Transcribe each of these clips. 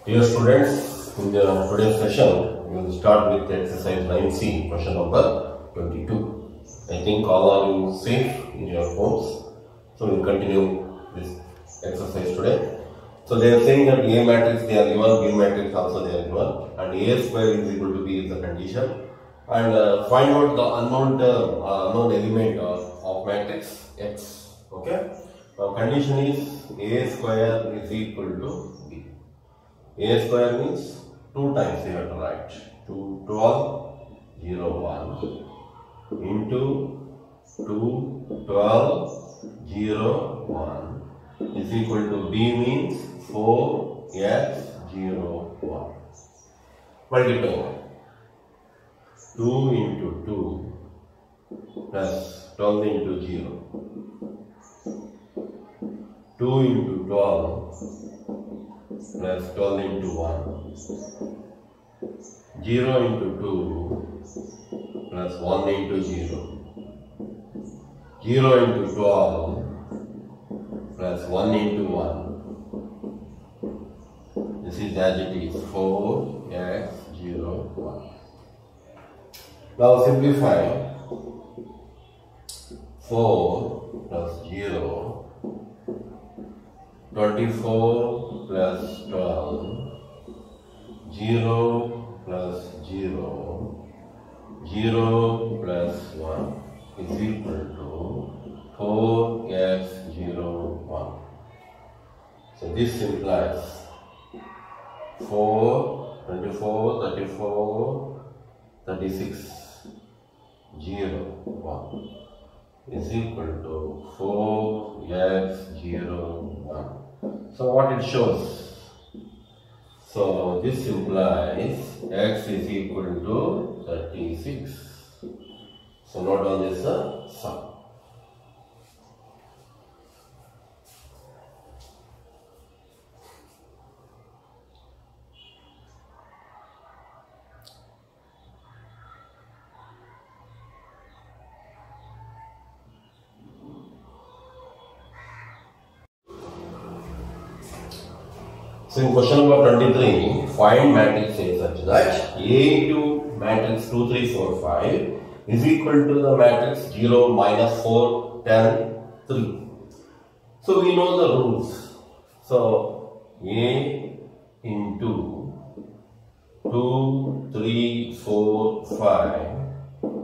Dear students, in the today's session, we will start with exercise 9C, question number 22. I think all are you safe in your homes. So we will continue this exercise today. So they are saying that A matrix they are given, B matrix also they are given, and A square is equal to B is the condition. And find out the unknown term, unknown element of matrix X. Okay. Now condition is A square is equal to B. A square means 2 times you have to write 2, 12, 0, 1 into 2, 12, 0, 1 is equal to B means 4, X, 0, 1. Multiply 2 into 2 plus 12 into 0. 2 into 12 plus 12 into 1. 0 into 2 plus 1 into 0. 0 into 12 plus 1 into 1. This is as it is 4 x 0 1. Now simplify 4 plus 0. 24 plus 12, 0 plus 0, 0 plus 1 is equal to 4x 0 1. So this implies 4, 24, 34, 36, 0, 1 is equal to 4x 0 1. So what it shows? So this implies x is equal to 36. So note down this sum. So in question number 23, find matrix A such that A into matrix 2, 3, 4, 5 is equal to the matrix 0, minus 4, 10, 3. So we know the rules. So A into 2, 3, 4, 5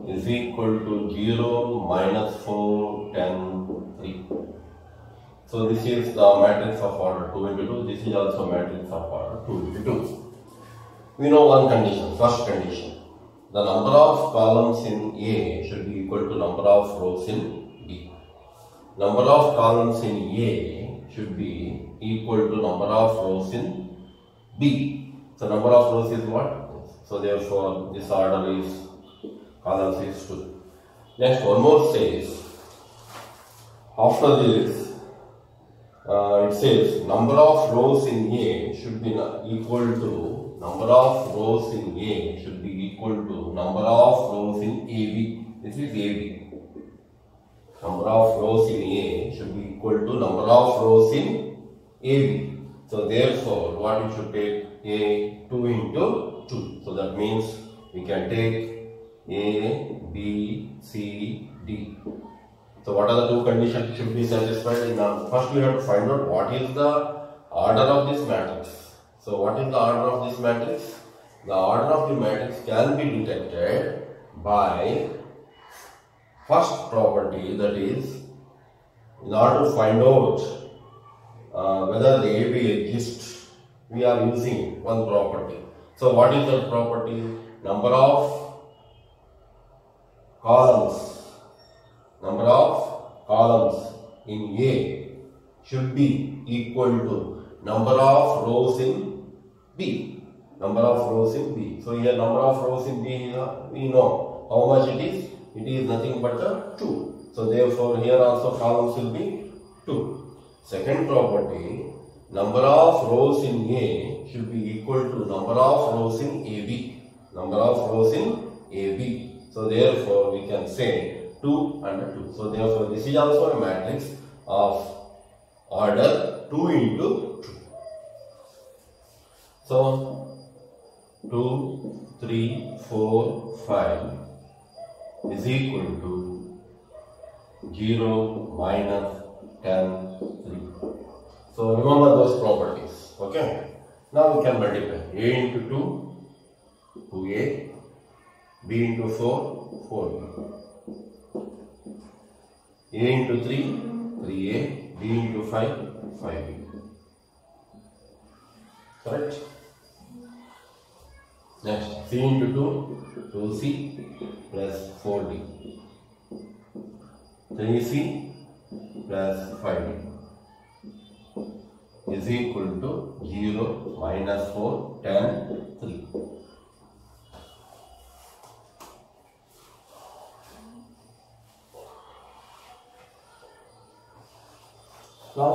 is equal to 0, minus 4, 10, 3. So this is the matrix of order 2 into 2. This is also matrix of order 2 into 2. We know one condition, first condition. The number of columns in A should be equal to number of rows in B. Number of columns in A should be equal to number of rows in B. So number of rows is what? So therefore this order is columns is 2. Next one more says, after this it says number of rows in A should be equal to number of rows in A should be equal to number of rows in AB. This is AB. Number of rows in A should be equal to number of rows in AB. So therefore, what we should take? A 2 into 2. So that means we can take A, B, C, D. So what are the two conditions should be satisfied? Now first we have to find out what is the order of this matrix. So what is the order of this matrix? The order of the matrix can be detected by first property, that is, in order to find out whether the AB exists, we are using one property. So what is that property? Number of columns. Number of columns in A should be equal to number of rows in B. Number of rows in B. So here number of rows in B, we know how much it is. It is nothing but 2. So therefore here also columns will be 2. Second property, number of rows in A should be equal to number of rows in AB. Number of rows in AB. So therefore we can say 2 and 2. So therefore this is also a matrix of order 2 into 2. So 2, 3, 4, 5 is equal to 0, minus 10, 3. So remember those properties. Okay. Now we can multiply. A into 2, 2A. B into 4, 4B. A into 3, 3A. B into 5, 5B. Correct? Next, C into 2, 2C plus 4D. 3C plus 5D is equal to 0, minus 4, 10, 3. Now,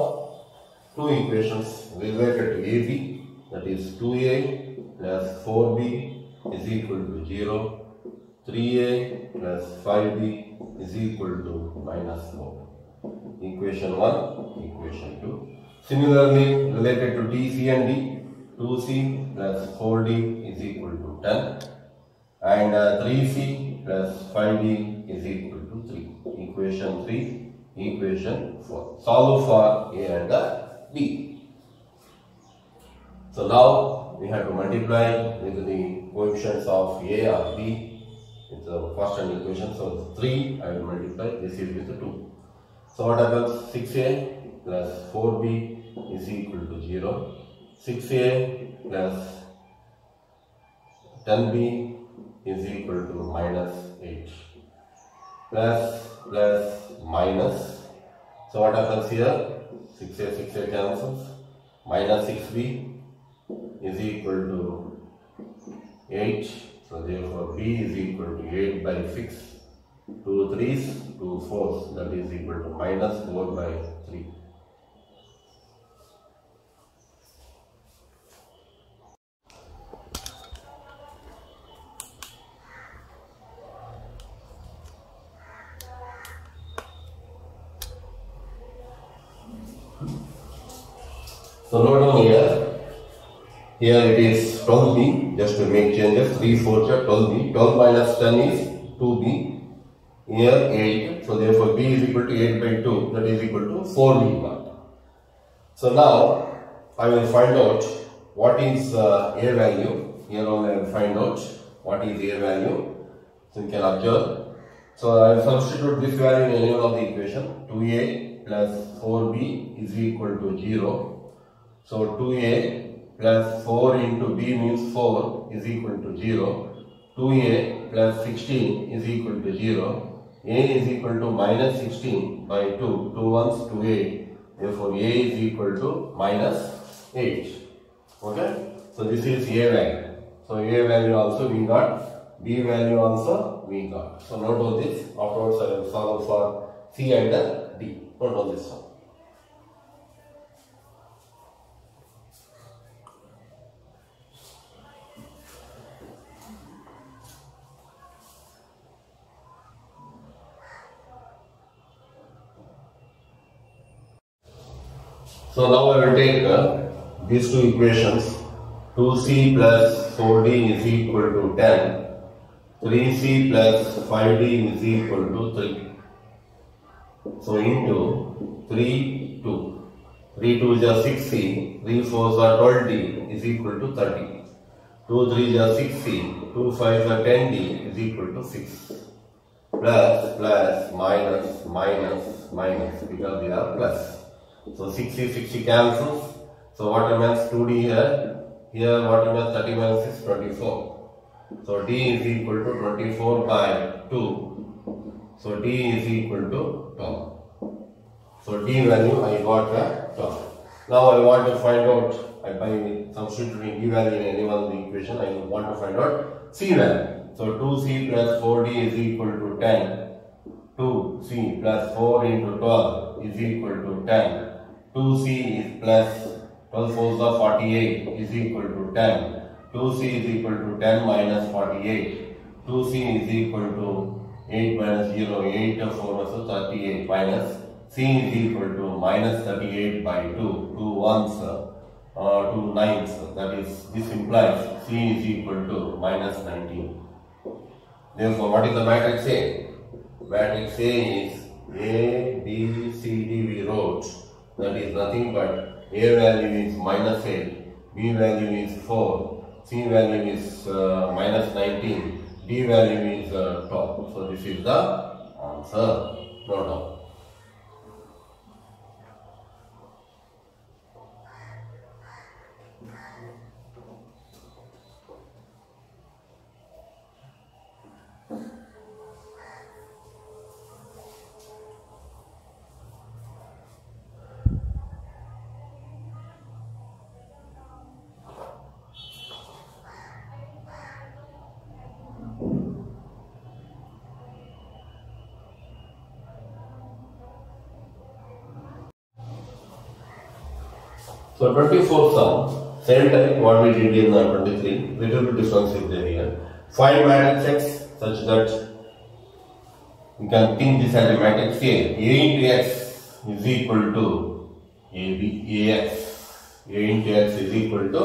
two equations related to AB, that is 2A plus 4B is equal to 0, 3A plus 5B is equal to minus 4. Equation 1, equation 2. Similarly, related to D, C and D, 2C plus 4D is equal to 10 and 3C plus 5D is equal to 3. Equation 3, equation 4. Solve for A and B. So now we have to multiply with the coefficients of A or B. It's the first and equation. So 3 I will multiply. This is with 2. So what happens? 6A plus 4B is equal to 0. 6A plus 10B is equal to minus 8. Plus, minus. So what happens here? 6A cancels. Minus 6B is equal to 8. So therefore B is equal to 8 by 6. 2 3s, 2 4s, that is equal to minus 4 by 3. So note down here it is 12B, just to make changes, 3 4 are 12B, 12 minus 10 is 2B, here 8, so therefore B is equal to 8 by 2, that is equal to 4B. So now I will find out what is A value, here only I will find out what is A value, so you can observe. So I will substitute this value in any one of the equation, 2A plus 4B is equal to 0. So 2A plus 4 into B means 4 is equal to 0. 2A plus 16 is equal to 0. A is equal to minus 16 by 2. 2 ones 2A. Therefore A is equal to minus 8. Okay. So this is A value. So A value also we got. B value also we got. So note all this. Afterwards I will solve for C and D. Note all this one. So now I will take these two equations. 2C plus 4D is equal to 10. 3C plus 5D is equal to 3. So into 3, 2. 3 2 is 6C. 3 4 are 12D is equal to 30. 2 3 is 6C. 2 5 are 10D is equal to 6. Plus, minus because they are plus. So 60 cancels. So what remains? 2D here. Here what remains? 30 minus 6, 24. So D is equal to 24 by 2. So D is equal to 12. So D value I got 12. Now I want to find out, by substituting D value in any one of the equation, I want to find out C value. So 2C plus 4D is equal to 10. 2C plus 4 into 12 is equal to 10. 2C is plus 12 4s are 48 is equal to 10. 2C is equal to 10 minus 48. 2C is equal to 8 minus 0, 8 4 so 38 minus C is equal to minus 38 by 2. 2 ones to 9s. That is, this implies C is equal to minus 19. Therefore, what is the matrix A? Matrix A is A, B, C, D we wrote. That is nothing but A value is minus 8, B value is 4, C value is minus 19, D value is 12. So this is the answer. Note down. So 24 sum, same type what we did in 23, little bit difference is there here. Find matrix X such that we can think this as a matrix A. A into X is equal to AX. A into X is equal to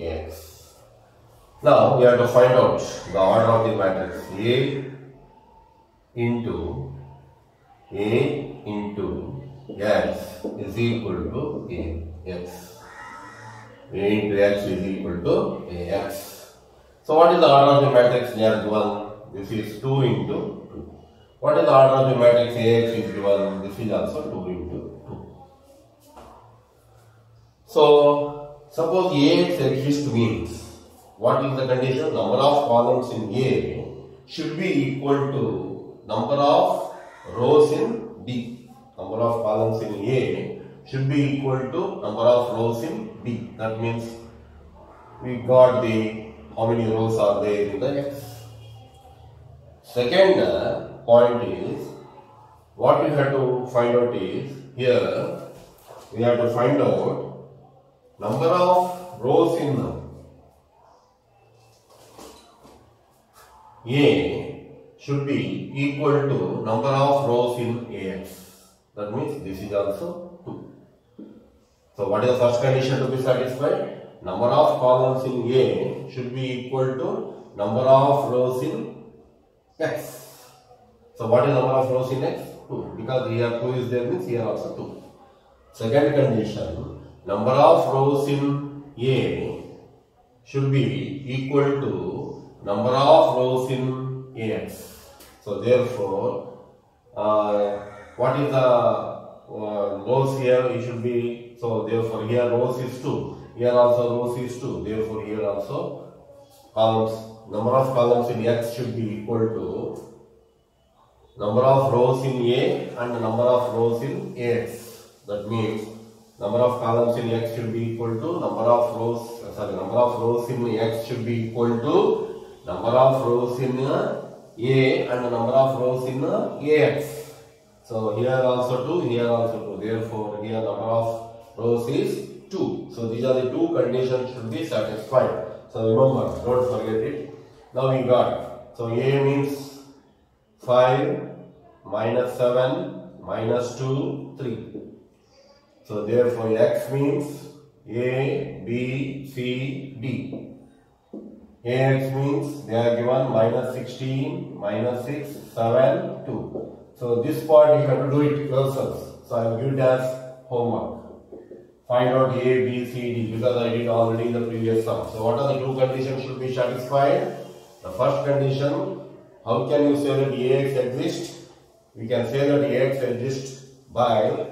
AX. Now we have to find out the order of the matrix. A into X is equal to AX. A into X is equal to AX. So what is the order of the matrix here given? This is 2 into 2. What is the order of the matrix AX is given? This is also 2 into 2. So suppose AX exists means, what is the condition? Number of columns in A should be equal to number of rows in D. Number of columns in A should be equal to number of rows in B. That means we got the how many rows are there in the X. Second point is, what we have to find out is, here we have to find out number of rows in A should be equal to number of rows in AX. That means this is also 2. So what is the first condition to be satisfied? Number of columns in A should be equal to number of rows in X. So what is number of rows in X? 2. Because here 2 is there means here also 2. Second condition, number of rows in A should be equal to number of rows in AX. So therefore, what is the rows here? It should be, so therefore here rows is 2, here also rows is 2, therefore here also columns, number of columns in X should be equal to number of rows in A and number of rows in AX. That means number of columns in X should be equal to number of rows in X should be equal to number of rows in A and number of rows in AX. So here also 2, here also 2. Therefore here number of rows is 2. So these are the two conditions should be satisfied. So remember, don't forget it. Now we got, so A means 5 minus 7 minus 2 3. So therefore X means A, B, C, D. AX means they are given minus 16, minus 6, 7, 2. So this part you have to do it yourselves. So I will give it as homework. Find out A, B, C, D because I did already in the previous sum. So what are the two conditions should be satisfied? The first condition, how can you say that AX exists? We can say that AX exists by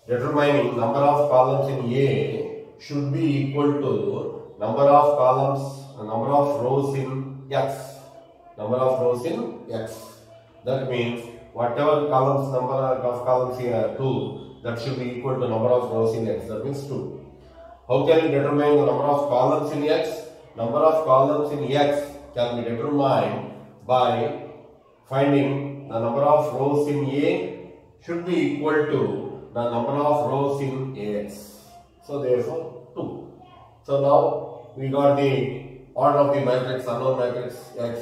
determining number of columns in A should be equal to number of columns, number of rows in X. Number of rows in X. That means whatever columns, number of columns here 2, that should be equal to number of rows in X. That means 2. How can we determine the number of columns in X? Number of columns in X can be determined by finding the number of rows in A should be equal to the number of rows in AX. So therefore 2. So now we got the order of the matrix, unknown matrix X.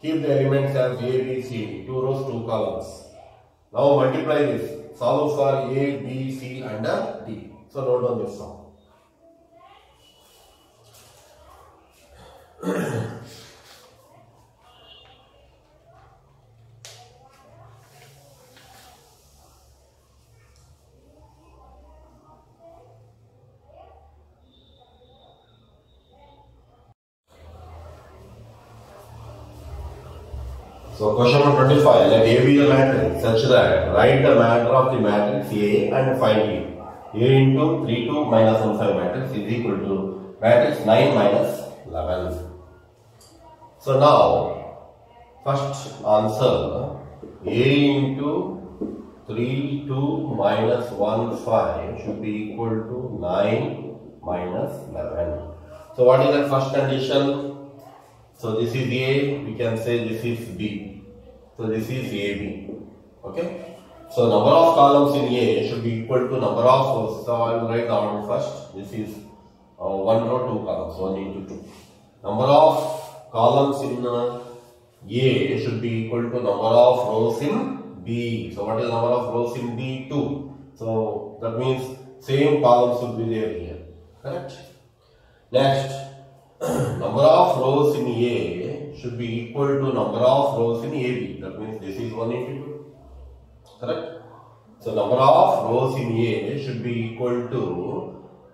Keep the elements as A, B, C, 2 rows, 2 columns. Now multiply this. Solve for A, B, C and D. So note down this sum. So question number 25. Let A be a matrix such that write the matter of the matrix A and find A. A into 3, 2 minus 1, 5 matrix is equal to matrix 9 minus 11. So now, first answer A into 3, 2 minus 1, 5 should be equal to 9 minus 11. So what is the first condition? So this is A, we can say this is B. So this is AB. Okay. So number of columns in A should be equal to number of rows. So I will write the order first. This is 1 row, 2 columns, 1 into 2. Number of columns in A should be equal to number of rows in B. So what is the number of rows in B? 2. So that means same columns should be there here. Correct? Next. Number of rows in A should be equal to number of rows in AB. That means this is 1 into 2. Correct? So number of rows in A should be equal to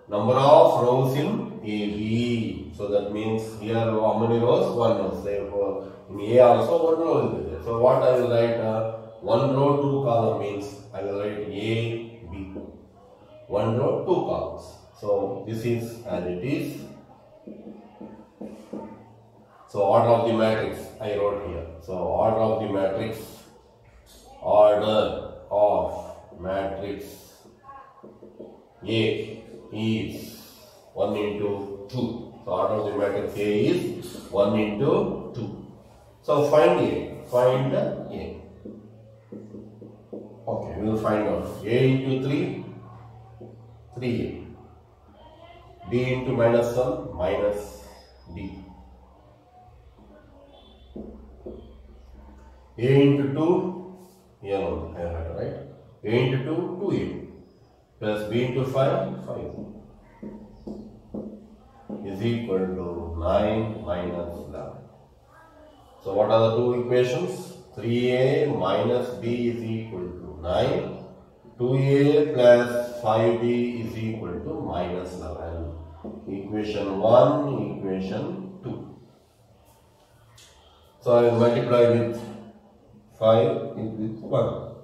number of rows in AB. So that means here how many rows? 1 row. Therefore in A also 1 row is there. So what I will write? 1 row 2 column means I will write A, B. 1 row 2 columns. So this is as it is. So order of the matrix I wrote here. So order of the matrix A is 1 into 2. So order of the matrix A is 1 into 2. So find A. Find A. Okay, we will find out. A into 3, 3A. B into minus 1, minus B. A into 2, here only, right? A into 2, 2A. Plus B into 5, 5. Is equal to 9 minus 11. So what are the two equations? 3A minus B is equal to 9. 2A plus 5B is equal to minus 11. Equation 1, equation 2. So I will multiply with 5 with 1.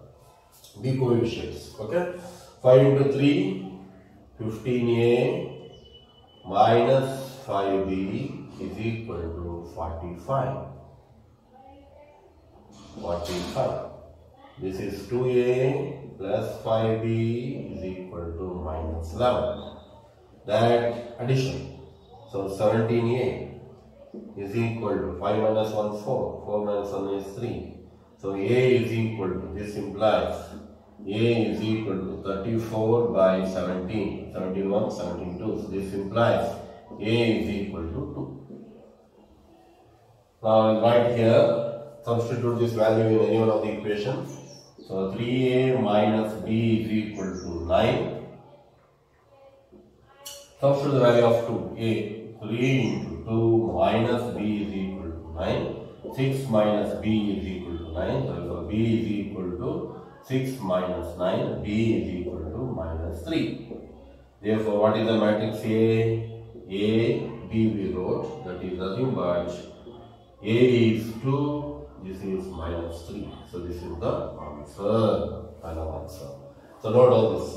B coefficients. Okay. 5 into 3, 15A minus 5B is equal to 45. 45. This is 2A plus 5B is equal to minus 11. That addition. So 17A is equal to 5 minus 1, 4. 4 minus 1 is 3. So A is equal to, this implies A is equal to 34 by 17. 17 1, 17 2. So this implies A is equal to 2. Now I will write here, substitute this value in any one of the equations. So 3A minus B is equal to 9. Substitute the value of 2. A, 3 into 2 minus B is equal to 9. 6 minus B is equal to 9. So B is equal to 6 minus 9. B is equal to minus 3. Therefore, what is the matrix A? A, B we wrote. That is nothing but A is 2. This is minus 3. So this is the answer. Final answer. So note all this.